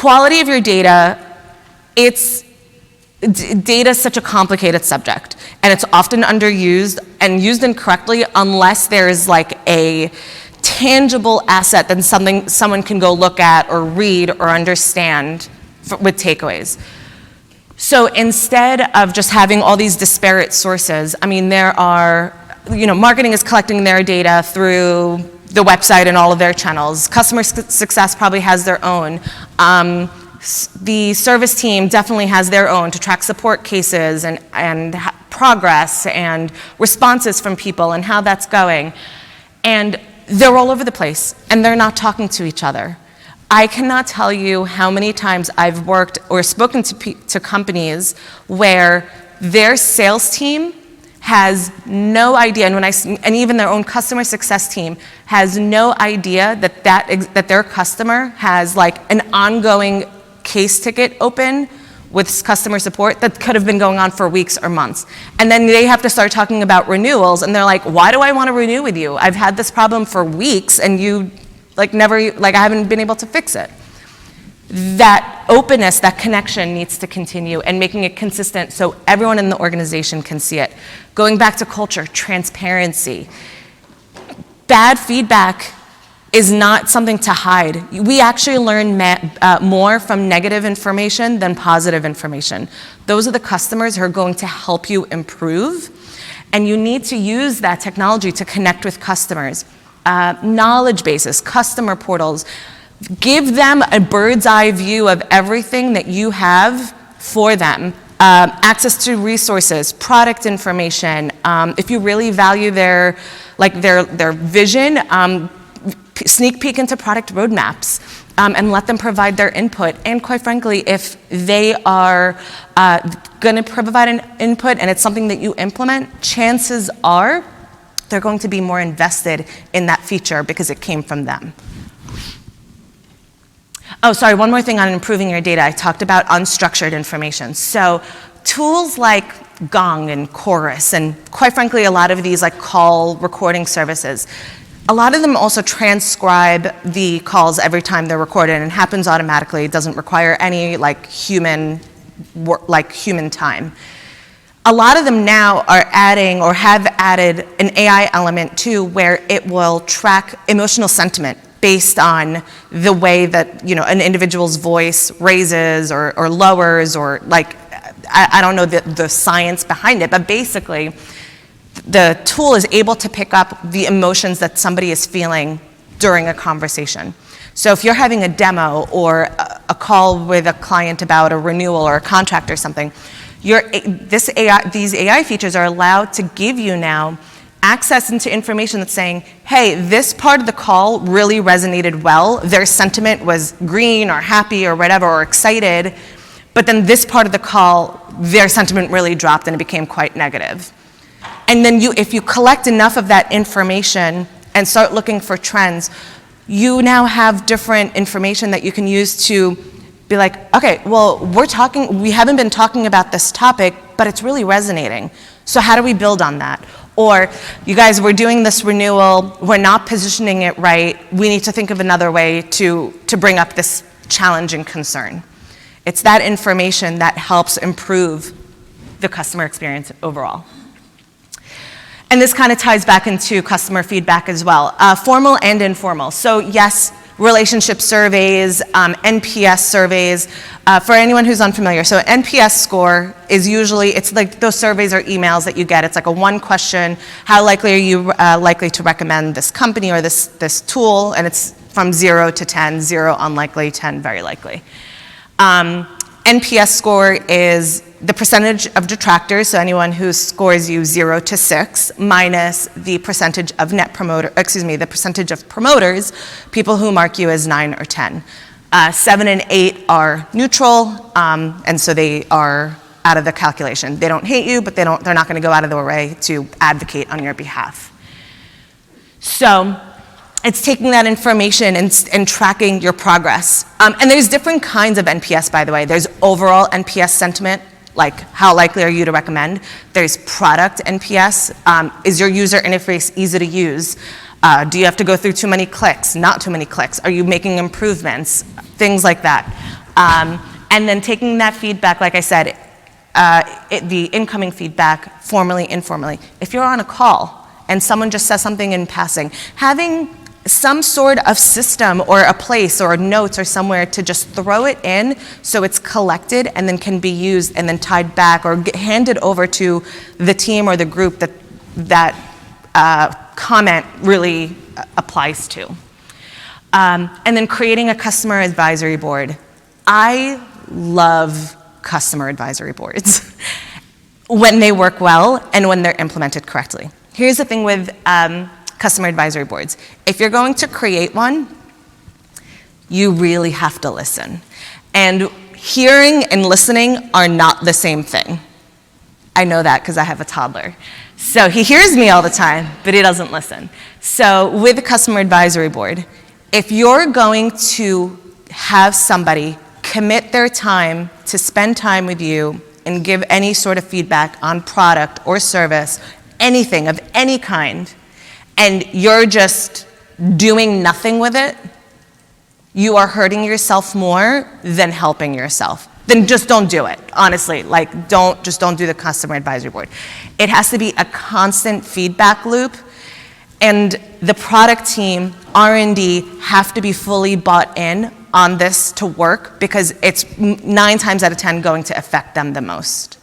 quality of your data, data is such a complicated subject, and it's often underused and used incorrectly unless there is like a tangible asset that someone can go look at or read or understand with takeaways. So instead of just having all these disparate sources, I mean, there are, marketing is collecting their data through the website and all of their channels. Customer success probably has their own. The service team definitely has their own to track support cases and progress and responses from people and how that's going. And they're all over the place, and they're not talking to each other. I cannot tell you how many times I've worked or spoken to companies where their sales team has no idea, and even their own customer success team has no idea that their customer has like an ongoing case ticket open with customer support that could have been going on for weeks or months. And then they have to start talking about renewals, and they're like, why do I want to renew with you? I've had this problem for weeks, and you I haven't been able to fix it. That openness, that connection needs to continue, and making it consistent so everyone in the organization can see it. Going back to culture, transparency. Bad feedback is not something to hide. We actually learn more from negative information than positive information. Those are the customers who are going to help you improve, and you need to use that technology to connect with customers. Knowledge bases, customer portals, give them a bird's eye view of everything that you have for them. Access to resources, product information. If you really value their vision, sneak peek into product roadmaps and let them provide their input. And quite frankly, if they are going to provide an input and it's something that you implement, chances are they're going to be more invested in that feature because it came from them. Oh, sorry, one more thing on improving your data. I talked about unstructured information. So tools like Gong and Chorus, and quite frankly, a lot of these like call recording services, a lot of them also transcribe the calls every time they're recorded, and it happens automatically. It doesn't require any human time. A lot of them now are adding or have added an AI element too, where it will track emotional sentiment based on the way that an individual's voice raises or lowers, or I don't know the science behind it, but basically the tool is able to pick up the emotions that somebody is feeling during a conversation. So if you're having a demo or a call with a client about a renewal or a contract or something, these AI features are allowed to give you now access into information that's saying, hey, this part of the call really resonated well. Their sentiment was green or happy or whatever, or excited, but then this part of the call, their sentiment really dropped and it became quite negative. And then if you collect enough of that information and start looking for trends, you now have different information that you can use to be like, okay, well, we haven't been talking about this topic, but it's really resonating. So how do we build on that? Or, you guys, we're doing this renewal, we're not positioning it right, we need to think of another way to bring up this challenging concern. It's that information that helps improve the customer experience overall. And this kind of ties back into customer feedback as well, formal and informal. So yes, relationship surveys, NPS surveys, for anyone who's unfamiliar. So NPS score is usually, it's like those surveys or emails that you get. It's like a one question, how likely are you likely to recommend this company or this tool? And it's from 0 to 10, 0 unlikely, 10 very likely. NPS score is the percentage of detractors, so anyone who scores you 0 to 6, minus the percentage of the percentage of promoters, people who mark you as 9 or 10. 7 and 8 are neutral, and so they are out of the calculation. They don't hate you, but they're not going to go out of their way to advocate on your behalf. So it's taking that information and tracking your progress. And there's different kinds of NPS, by the way. There's overall NPS sentiment, like how likely are you to recommend. There's product NPS. Is your user interface easy to use? Do you have to go through too many clicks? Not too many clicks? Are you making improvements? Things like that. And then taking that feedback, like I said, the incoming feedback, formally, informally. If you're on a call and someone just says something in passing, having some sort of system or a place or notes or somewhere to just throw it in so it's collected and then can be used and then tied back or handed over to the team or the group that comment really applies to. And then creating a customer advisory board. I love customer advisory boards when they work well and when they're implemented correctly. Here's the thing with customer advisory boards. If you're going to create one, you really have to listen. And hearing and listening are not the same thing. I know that because I have a toddler. So he hears me all the time, but he doesn't listen. So with the customer advisory board, if you're going to have somebody commit their time to spend time with you and give any sort of feedback on product or service, anything of any kind, and you're just doing nothing with it, you are hurting yourself more than helping yourself. Then just don't do it, honestly. Like, don't do the customer advisory board. It has to be a constant feedback loop, and the product team, R&D, have to be fully bought in on this to work because it's 9 times out of 10 going to affect them the most.